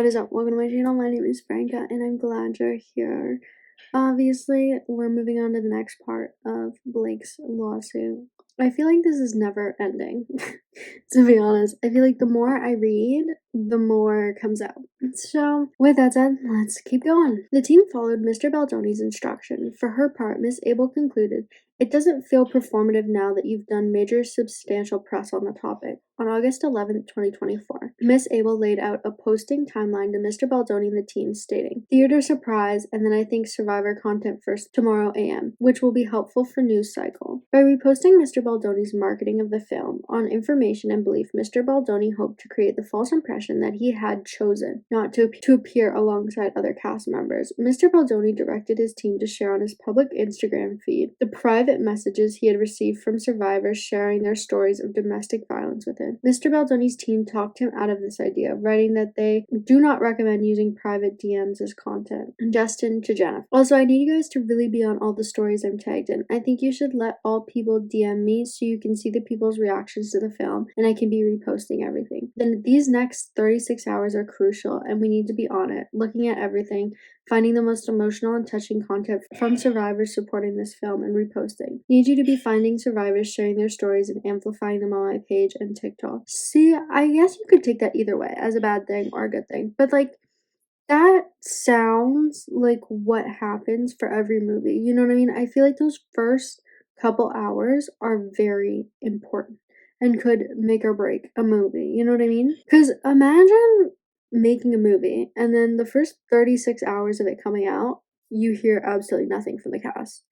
is up? Welcome to my channel. My name is Franca and I'm glad you're here. Obviously, we're moving on to the next part of Blake's lawsuit. I feel like this is never ending, to be honest. I feel like the more I read, the more comes out. So, with that said, let's keep going. The team followed Mr. Baldoni's instruction. For her part, Miss Abel concluded, "It doesn't feel performative now that you've done major substantial press on the topic." On August 11th, 2024, Miss Abel laid out a posting timeline to Mr. Baldoni and the team, stating, "Theater surprise, and then I think Survivor content first tomorrow AM, which will be helpful for news cycle." By reposting Mr. Baldoni's marketing of the film on information and belief, Mr. Baldoni hoped to create the false impression that he had chosen not to appear alongside other cast members. Mr. Baldoni directed his team to share on his public Instagram feed the private messages he had received from survivors sharing their stories of domestic violence with him. Mr. Baldoni's team talked him out of this idea, writing that they do not recommend using private DMs as content. Justin to Jennifer. Also, I need you guys to really be on all the stories I'm tagged in. I think you should let all people DM me so you can see the people's reactions to the film and I can be reposting everything. Then these next 36 hours are crucial and we need to be on it, looking at everything, finding the most emotional and touching content from survivors supporting this film and reposting. Need you to be finding survivors sharing their stories and amplifying them on my page and TikTok. See, I guess you could take that either way, as a bad thing or a good thing. But like, that sounds like what happens for every movie. You know what I mean? I feel like those first couple hours are very important and could make or break a movie. You know what I mean? Because imagine making a movie and then the first 36 hours of it coming out, you hear absolutely nothing from the cast.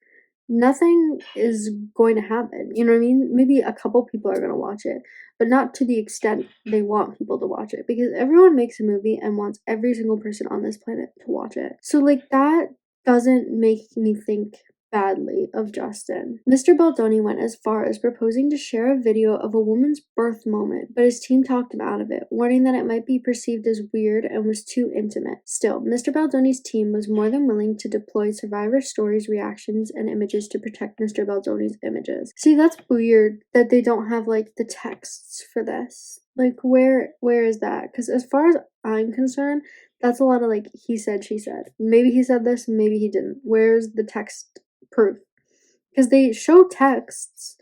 Nothing is going to happen. You know what I mean? Maybe a couple people are going to watch it, but not to the extent they want people to watch it, because everyone makes a movie and wants every single person on this planet to watch it. So like, that doesn't make me think badly of Justin. Mr. Baldoni went as far as proposing to share a video of a woman's birth moment, but his team talked him out of it, warning that it might be perceived as weird and was too intimate. Still, Mr. Baldoni's team was more than willing to deploy survivor stories, reactions, and images to protect Mr. Baldoni's images. See, that's weird that they don't have like the texts for this. Like, where is that? Because as far as I'm concerned, that's a lot of like he said, she said. Maybe he said this, maybe he didn't. Where's the text proof? Because they show texts,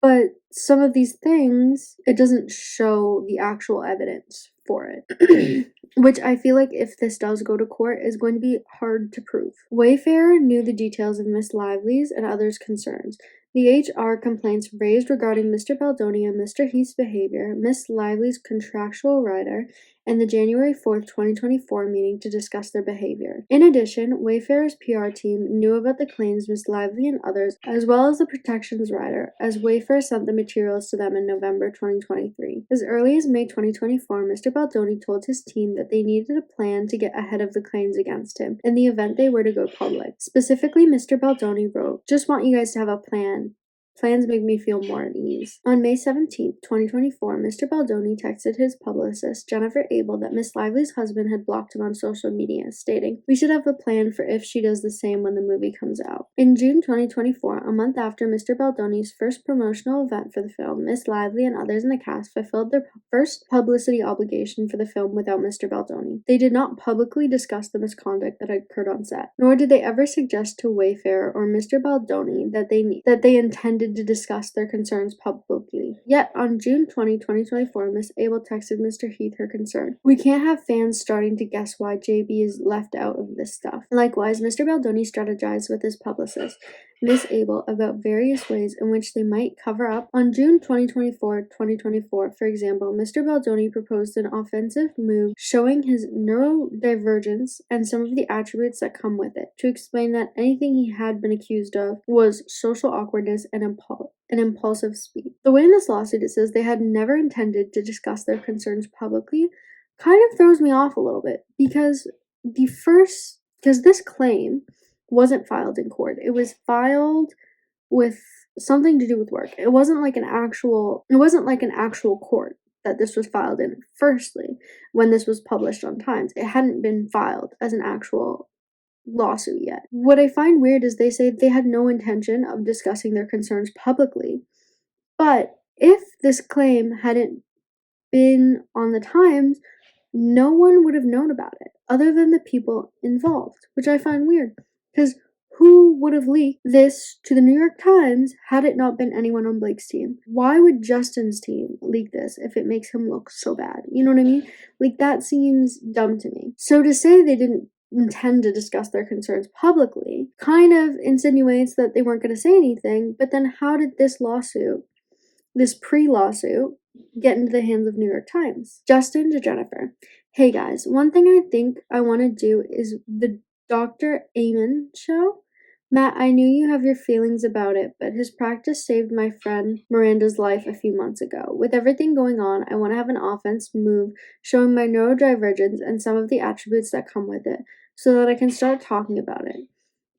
but some of these things, it doesn't show the actual evidence for it. Which I feel like if this does go to court is going to be hard to prove. Wayfarer knew the details of Miss Lively's and others' concerns. The HR complaints raised regarding Mr. Baldoni and Mr. Heath's behavior, Miss Lively's contractual rider, and the January 4th, 2024 meeting to discuss their behavior. In addition, Wayfarer's PR team knew about the claims Miss Lively and others, as well as the protections rider, as Wayfarer sent the materials to them in November 2023. As early as May 2024, Mr. Baldoni told his team that they needed a plan to get ahead of the claims against him in the event they were to go public. Specifically, Mr. Baldoni wrote, "Just want you guys to have a plan. Plans make me feel more at ease." On May 17th, 2024, Mr. Baldoni texted his publicist, Jennifer Abel, that Miss Lively's husband had blocked him on social media, stating, "We should have a plan for if she does the same when the movie comes out." In June 2024, a month after Mr. Baldoni's first promotional event for the film, Miss Lively and others in the cast fulfilled their first publicity obligation for the film without Mr. Baldoni. They did not publicly discuss the misconduct that had occurred on set, nor did they ever suggest to Wayfarer or Mr. Baldoni that they intended to discuss their concerns publicly. Yet, on June 20, 2024, Miss Abel texted Mr. Heath her concern. "We can't have fans starting to guess why JB is left out of this stuff." Likewise, Mr. Baldoni strategized with his publicist, Miss Abel, about various ways in which they might cover up. On June 2024, for example, Mr. Baldoni proposed an offensive move showing his neurodivergence and some of the attributes that come with it, to explain that anything he had been accused of was social awkwardness and impulsive speech. The way in this lawsuit it says they had never intended to discuss their concerns publicly kind of throws me off a little bit, because this claim wasn't filed in court. It was filed with something to do with work. It wasn't like an actual court that this was filed in. Firstly, when this was published on Times, it hadn't been filed as an actual lawsuit yet. What I find weird is they say they had no intention of discussing their concerns publicly. But if this claim hadn't been on the Times, no one would have known about it other than the people involved, which I find weird. Because who would have leaked this to the New York Times had it not been anyone on Blake's team? Why would Justin's team leak this if it makes him look so bad? You know what I mean? Like, that seems dumb to me. So to say they didn't intend to discuss their concerns publicly kind of insinuates that they weren't going to say anything, but then how did this lawsuit, this pre-lawsuit, get into the hands of New York Times? Justin to Jennifer. Hey guys, one thing I think I want to do is the Dr. Amen show. Matt, I knew you have your feelings about it, but his practice saved my friend Miranda's life a few months ago. With everything going on, I want to have an offense move showing my neurodivergence and some of the attributes that come with it, so that I can start talking about it.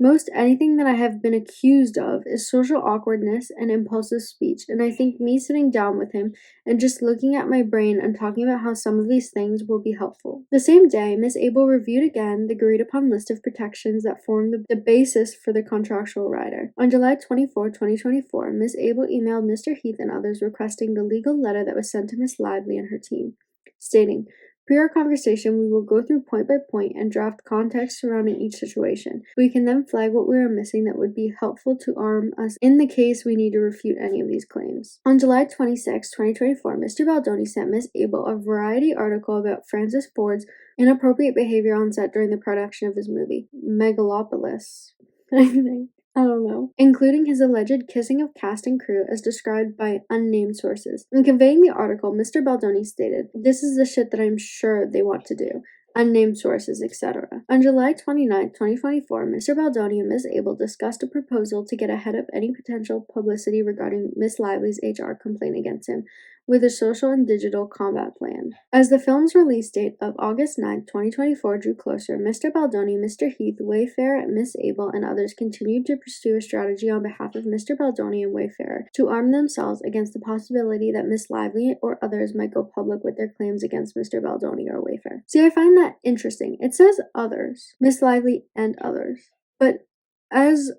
Most anything that I have been accused of is social awkwardness and impulsive speech, and I think me sitting down with him and just looking at my brain and talking about how some of these things will be helpful. The same day, Miss Abel reviewed again the agreed upon list of protections that form the basis for the contractual rider. On July 24, 2024, Miss Abel emailed Mr. Heath and others requesting the legal letter that was sent to Miss Lively and her team, stating, "Per our conversation, we will go through point by point and draft context surrounding each situation. We can then flag what we are missing that would be helpful to arm us in the case we need to refute any of these claims." On July 26, 2024, Mr. Baldoni sent Miss Abel a Variety article about Francis Ford's inappropriate behavior on set during the production of his movie, Megalopolis, I think. I don't know. Including his alleged kissing of cast and crew as described by unnamed sources. In conveying the article, Mr. Baldoni stated, "This is the shit that I'm sure they want to do. Unnamed sources, etc." On July 29, 2024, Mr. Baldoni and Ms. Abel discussed a proposal to get ahead of any potential publicity regarding Miss Lively's HR complaint against him, with a social and digital combat plan. As the film's release date of August 9, 2024 drew closer, Mr. Baldoni, Mr. Heath, Wayfarer, Miss Abel, and others continued to pursue a strategy on behalf of Mr. Baldoni and Wayfarer to arm themselves against the possibility that Miss Lively or others might go public with their claims against Mr. Baldoni or Wayfarer. See, I find that interesting. It says others, Miss Lively and others, but as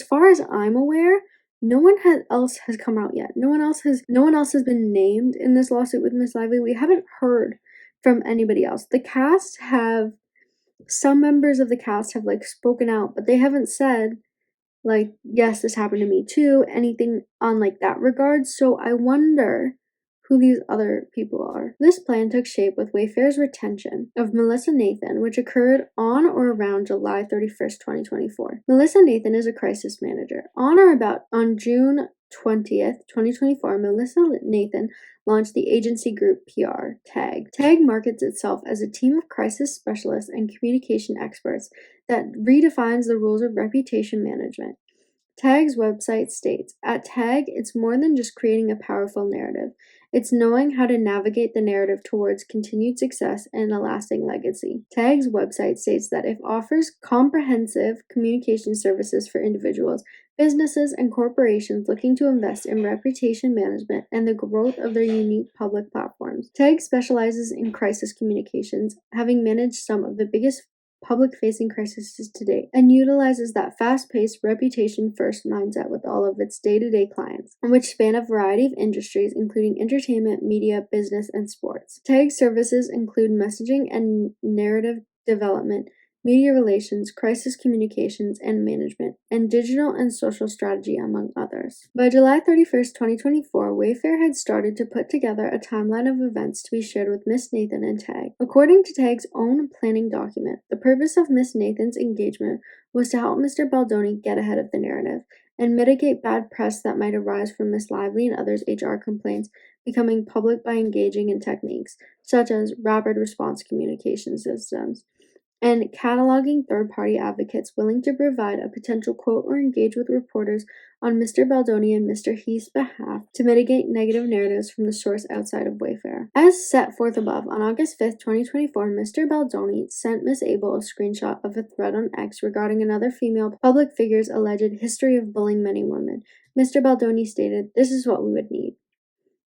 far as I'm aware, no one else has come out yet. No one else has been named in this lawsuit with Miss Lively. We haven't heard from anybody else. Some members of the cast have spoken out, but they haven't said yes, this happened to me too, anything on that regard. So I wonder who these other people are. This plan took shape with Wayfair's retention of Melissa Nathan, which occurred on or around July 31st, 2024. Melissa Nathan is a crisis manager. On June 20th, 2024, Melissa Nathan launched the agency group PR, TAG. TAG markets itself as a team of crisis specialists and communication experts that redefines the rules of reputation management. TAG's website states, "At TAG, it's more than just creating a powerful narrative. It's knowing how to navigate the narrative towards continued success and a lasting legacy." TAG's website states that it offers comprehensive communication services for individuals, businesses, and corporations looking to invest in reputation management and the growth of their unique public platforms. TAG specializes in crisis communications, having managed some of the biggest public-facing crises to date, and utilizes that fast-paced, reputation-first mindset with all of its day-to-day clients, which span a variety of industries, including entertainment, media, business, and sports. TAG services include messaging and narrative development, media relations, crisis communications and management, and digital and social strategy, among others. By July 31st, 2024, Wayfair had started to put together a timeline of events to be shared with Miss Nathan and TAG. According to TAG's own planning document, the purpose of Miss Nathan's engagement was to help Mr. Baldoni get ahead of the narrative and mitigate bad press that might arise from Miss Lively and others' HR complaints becoming public by engaging in techniques such as rapid response communication systems and cataloging third-party advocates willing to provide a potential quote or engage with reporters on Mr. Baldoni and Mr. Heath's behalf to mitigate negative narratives from the source outside of Wayfair. As set forth above, on August 5th, 2024, Mr. Baldoni sent Miss Abel a screenshot of a thread on X regarding another female public figure's alleged history of bullying many women. Mr. Baldoni stated, "This is what we would need."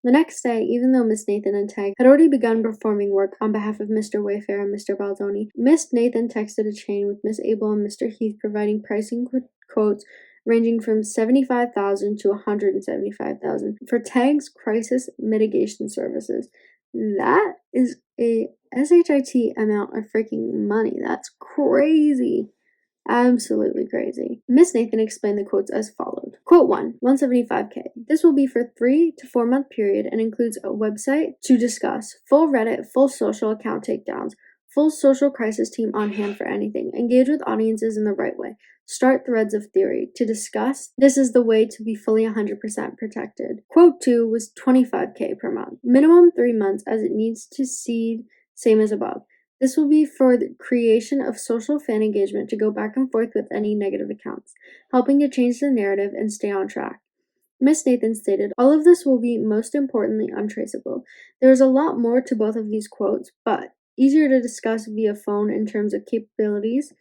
The next day, even though Miss Nathan and TAG had already begun performing work on behalf of Mr. Wayfair and Mr. Baldoni, Miss Nathan texted a chain with Miss Abel and Mr. Heath providing pricing quotes ranging from $75,000 to $175,000 for TAG's crisis mitigation services. That is a SHIT amount of freaking money. That's crazy. Absolutely crazy. Miss Nathan explained the quotes as followed. Quote 1, 175K. This will be for 3 to 4 month period and includes a website to discuss, full Reddit, full social account takedowns, full social crisis team on hand for anything, engage with audiences in the right way, start threads of theory to discuss. This is the way to be fully 100% protected. Quote 2 was 25K per month. Minimum 3 months as it needs to seed, same as above. This will be for the creation of social fan engagement to go back and forth with any negative accounts, helping to change the narrative and stay on track. Miss Nathan stated, all of this will be most importantly untraceable. There is a lot more to both of these quotes, but easier to discuss via phone in terms of capabilities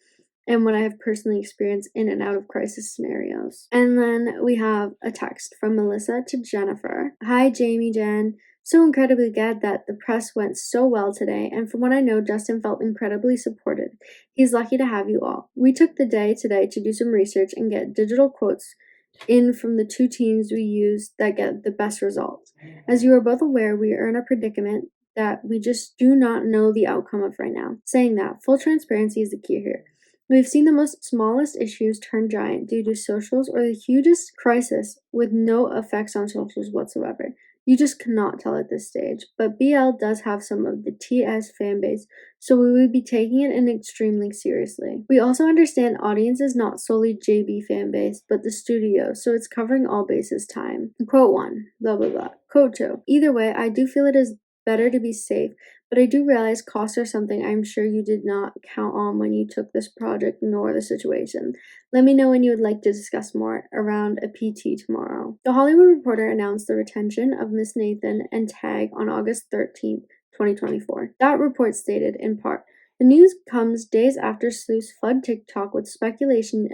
and what I have personally experienced in and out of crisis scenarios. And then we have a text from Melissa to Jennifer. Hi, Jamie, Jen. So incredibly glad that the press went so well today, and from what I know, Justin felt incredibly supported. He's lucky to have you all. We took the day today to do some research and get digital quotes in from the 2 teams we use that get the best results. As you are both aware, we are in a predicament that we just do not know the outcome of right now. Saying that, full transparency is the key here. We've seen the most smallest issues turn giant due to socials or the hugest crisis with no effects on socials whatsoever. You just cannot tell at this stage, but BL does have some of the TS fanbase, so we would be taking it in extremely seriously. We also understand audience is not solely JB fanbase, but the studio, so it's covering all bases time. Quote 1, blah blah blah. Quote 2, either way, I do feel it is better to be safe, but I do realize costs are something I'm sure you did not count on when you took this project nor the situation. Let me know when you would like to discuss more around a PT tomorrow. The Hollywood Reporter announced the retention of Miss Nathan and Tag on August 13th, 2024. That report stated, in part, the news comes days after sleuths flood TikTok with speculation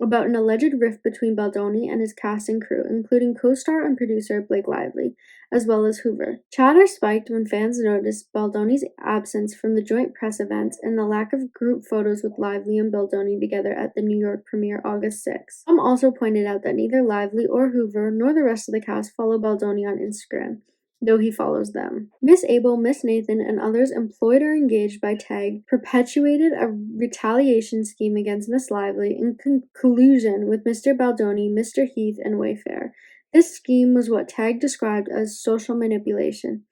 about an alleged rift between Baldoni and his cast and crew, including co-star and producer Blake Lively, as well as Hoover. Chatter spiked when fans noticed Baldoni's absence from the joint press events and the lack of group photos with Lively and Baldoni together at the New York premiere August 6. Some also pointed out that neither Lively or Hoover nor the rest of the cast follow Baldoni on Instagram, though he follows them. Miss Abel, Miss Nathan, and others employed or engaged by Tag perpetuated a retaliation scheme against Miss Lively in collusion with Mr. Baldoni, Mr. Heath, and Wayfair. This scheme was what Tag described as social manipulation,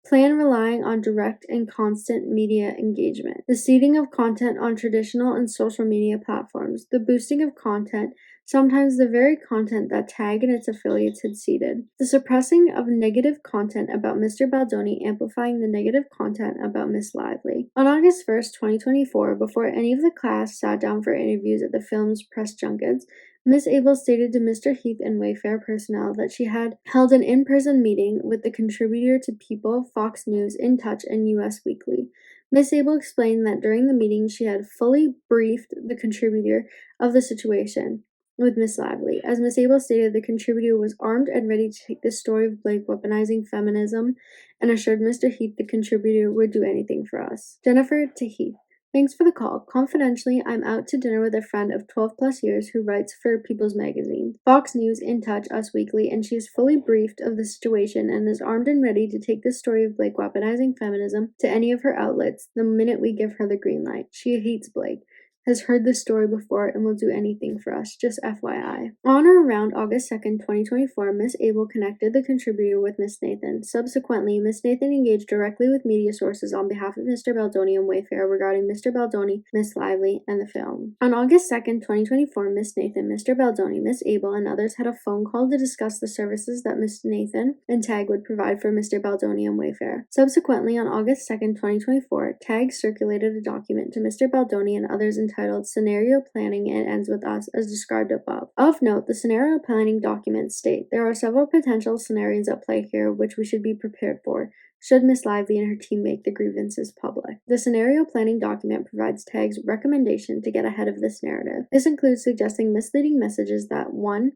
plan relying on direct and constant media engagement, the seeding of content on traditional and social media platforms, the boosting of content, sometimes the very content that Tag and its affiliates had seeded, the suppressing of negative content about Mr. Baldoni amplifying the negative content about Miss Lively. On August 1st, 2024, before any of the class sat down for interviews at the film's press junkets, Miss Abel stated to Mr. Heath and Wayfair personnel that she had held an in-person meeting with the contributor to People, Fox News, In Touch, and US Weekly. Miss Abel explained that during the meeting she had fully briefed the contributor of the situation with Miss Lively. As Miss Abel stated, the contributor was armed and ready to take the story of Blake weaponizing feminism and assured Mr. Heath the contributor would do anything for us. Jennifer to Heath. Thanks for the call. Confidentially, I'm out to dinner with a friend of 12 plus years who writes for People's Magazine, Fox News, In Touch, Us Weekly, and she is fully briefed of the situation and is armed and ready to take the story of Blake weaponizing feminism to any of her outlets the minute we give her the green light. She hates Blake, has heard this story before, and will do anything for us, just FYI. On or around August 2nd, 2024, Miss Abel connected the contributor with Miss Nathan. Subsequently, Miss Nathan engaged directly with media sources on behalf of Mr. Baldoni and Wayfair regarding Mr. Baldoni, Miss Lively, and the film. On August 2nd, 2024, Miss Nathan, Mr. Baldoni, Miss Abel, and others had a phone call to discuss the services that Miss Nathan and Tag would provide for Mr. Baldoni and Wayfair. Subsequently, on August 2nd, 2024, Tag circulated a document to Mr. Baldoni and others entitled Scenario Planning and Ends With Us as described above. Of note, the scenario planning documents state there are several potential scenarios at play here which we should be prepared for should Miss Lively and her team make the grievances public. The scenario planning document provides Tag's recommendation to get ahead of this narrative. This includes suggesting misleading messages that 1.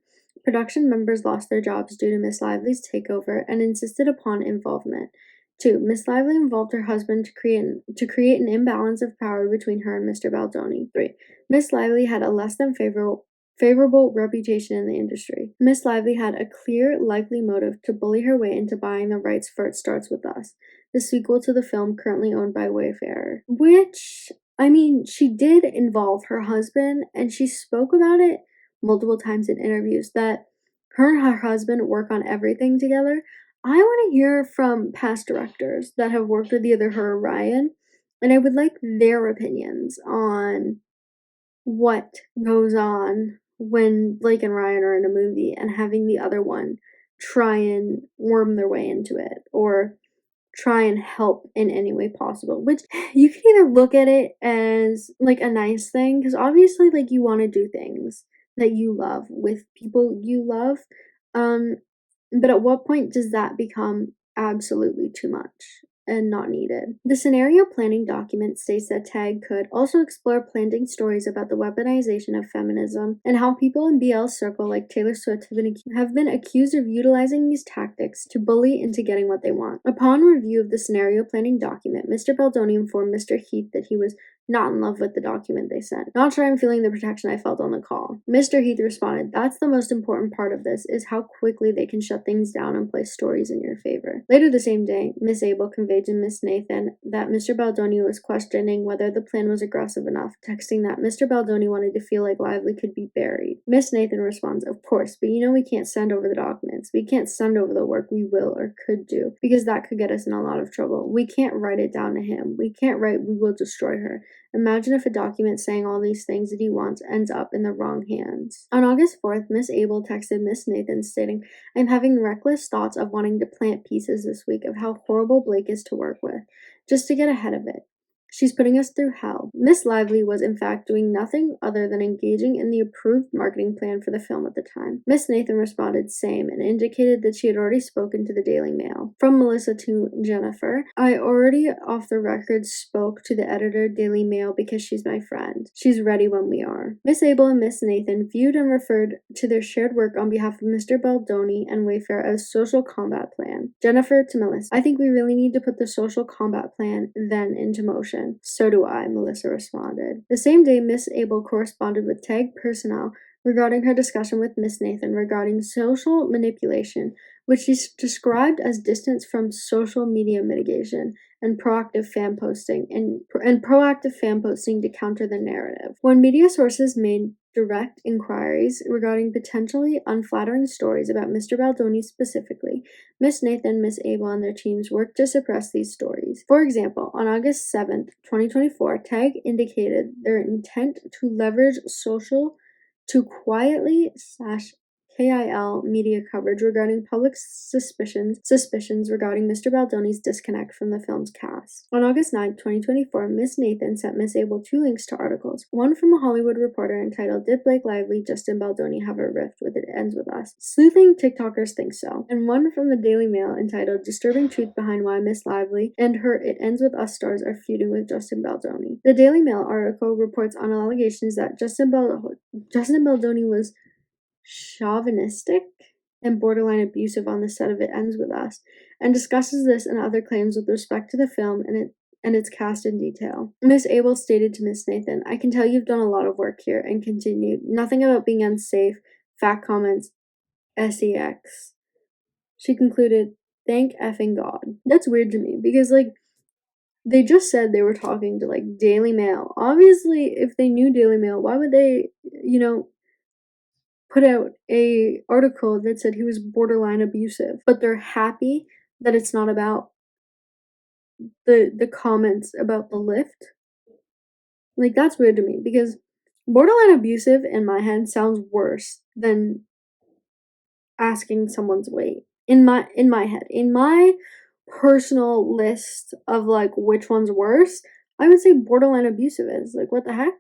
Production members lost their jobs due to Miss Lively's takeover and insisted upon involvement. 2. Miss Lively involved her husband to create an imbalance of power between her and Mr. Baldoni. 3. Miss Lively had a less than favorable reputation in the industry. Miss Lively had a clear, likely motive to bully her way into buying the rights for It Starts With Us. the sequel to the film currently owned by Wayfair. Which, I mean, she did involve her husband, and she spoke about it multiple times in interviews that her and her husband work on everything together. I want to hear from past directors that have worked with either her or Ryan, and I would like their opinions on what goes on when Blake and Ryan are in a movie and having the other one try and worm their way into it or try and help in any way possible, which you can either look at it as like a nice thing, because obviously like you want to do things that you love with people you love, um but at what point does that become absolutely too much and not needed? The scenario planning document states that TAG could also explore planting stories about the weaponization of feminism and how people in BL's circle like Taylor Swift have been accused of utilizing these tactics to bully into getting what they want. Upon review of the scenario planning document, Mr. Baldoni informed Mr. Heath that he was not in love with the document they sent. Not sure I'm feeling the protection I felt on the call. Mr. Heath responded, "That's the most important part of this, is how quickly they can shut things down and place stories in your favor." Later the same day, Miss Abel conveyed to Miss Nathan that Mr. Baldoni was questioning whether the plan was aggressive enough, texting that Mr. Baldoni wanted to feel like Lively could be buried. Miss Nathan responds, "Of course, but you know we can't send over the documents. We can't send over the work we will or could do, because that could get us in a lot of trouble. We can't write it down to him. We can't write, 'We will destroy her.' Imagine if a document saying all these things that he wants ends up in the wrong hands." On August 4th, Miss Abel texted Miss Nathan stating, "I'm having reckless thoughts of wanting to plant pieces this week of how horrible Blake is to work with, just to get ahead of it. She's putting us through hell." Miss Lively was in fact doing nothing other than engaging in the approved marketing plan for the film at the time. Miss Nathan responded same and indicated that she had already spoken to the Daily Mail. From Melissa to Jennifer, "I already off the record spoke to the editor Daily Mail because she's my friend. She's ready when we are." Miss Abel and Miss Nathan viewed and referred to their shared work on behalf of Mr. Baldoni and Wayfair as social combat plan. Jennifer to Melissa, "I think we really need to put the social combat plan then into motion." "So do I," Melissa responded. The same day, Miss Abel corresponded with TAG personnel regarding her discussion with Miss Nathan regarding social manipulation, which she described as distance from social media mitigation and proactive fan posting to counter the narrative. When media sources made direct inquiries regarding potentially unflattering stories about Mr. Baldoni specifically, Miss Nathan, Miss Abel, and their teams worked to suppress these stories. For example, on August 7th, 2024, TAG indicated their intent to leverage social to quietly /KIL media coverage regarding public suspicions regarding Mr. Baldoni's disconnect from the film's cast. On August 9, 2024, Miss Nathan sent Miss Abel 2 links to articles, one from a Hollywood reporter entitled, "Did Blake Lively, Justin Baldoni have a rift with It Ends With Us? Sleuthing TikTokers think so," and one from the Daily Mail entitled, "Disturbing Truth Behind Why Miss Lively and her It Ends With Us stars are feuding with Justin Baldoni." The Daily Mail article reports on allegations that Justin Baldoni was chauvinistic and borderline abusive on the set of It Ends With Us, and discusses this and other claims with respect to the film and its cast in detail. Miss Abel stated to Miss Nathan, "I can tell you've done a lot of work here," and continued, "Nothing about being unsafe, fat comments, sex." She concluded, "Thank effing God." That's weird to me because, like, they just said they were talking to, like, Daily Mail. Obviously, if they knew Daily Mail, why would they, put out a article that said he was borderline abusive, but they're happy that it's not about the comments about the lift? Like, that's weird to me because borderline abusive in my head sounds worse than asking someone's weight. In my head. In my personal list of like which one's worse, I would say borderline abusive is. Like, what the heck?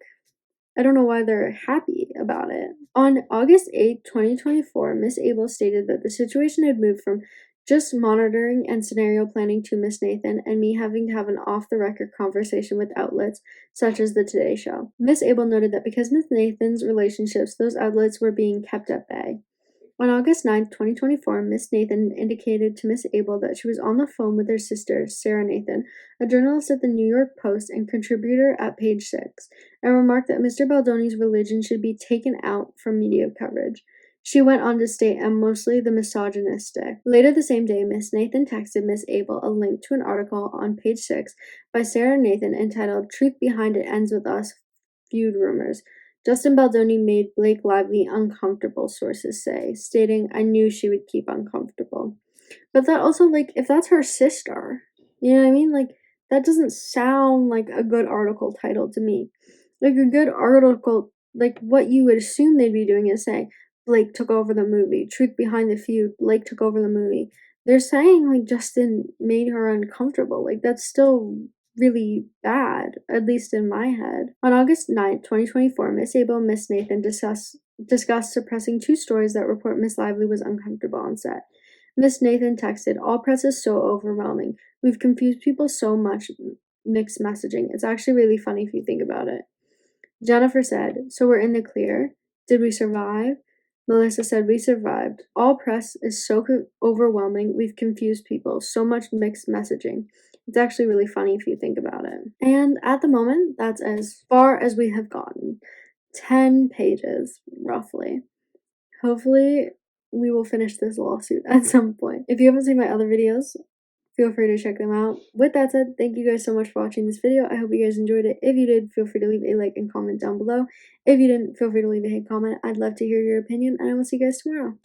I don't know why they're happy about it. On August 8, 2024, Miss Abel stated that the situation had moved from just monitoring and scenario planning to Miss Nathan and me having to have an off-the-record conversation with outlets such as The Today Show. Miss Abel noted that because Miss Nathan's relationships, those outlets were being kept at bay. On August 9, 2024, Miss Nathan indicated to Miss Abel that she was on the phone with her sister, Sarah Nathan, a journalist at the New York Post and contributor at Page 6, and remarked that Mr. Baldoni's religion should be taken out from media coverage. She went on to state, "I'm mostly the misogynistic." Later the same day, Miss Nathan texted Miss Abel a link to an article on page 6 by Sarah Nathan entitled "Truth Behind It Ends With Us Feud Rumors." Justin Baldoni made Blake Lively uncomfortable, sources say, stating, "I knew she would keep uncomfortable." But that also, like, if that's her sister, you know what I mean? Like, that doesn't sound like a good article title to me. Like, a good article, like, what you would assume they'd be doing is saying, Blake took over the movie. Truth behind the feud. Blake took over the movie. They're saying, like, Justin made her uncomfortable. Like, that's still really bad, at least in my head. On August 9th, 2024, Miss Abel and Miss Nathan discussed suppressing 2 stories that report Miss Lively was uncomfortable on set. Miss Nathan texted, "All press is so overwhelming. We've confused people so much, mixed messaging. It's actually really funny if you think about it." Jennifer said, "So we're in the clear? Did we survive?" Melissa said, "We survived. All press is so overwhelming. We've confused people. So much mixed messaging. It's actually really funny if you think about it." And at the moment, that's as far as we have gotten. 10 pages, roughly. Hopefully, we will finish this lawsuit at some point. If you haven't seen my other videos, feel free to check them out. With that said, thank you guys so much for watching this video. I hope you guys enjoyed it. If you did, feel free to leave a like and comment down below. If you didn't, feel free to leave a hate comment. I'd love to hear your opinion, and I will see you guys tomorrow.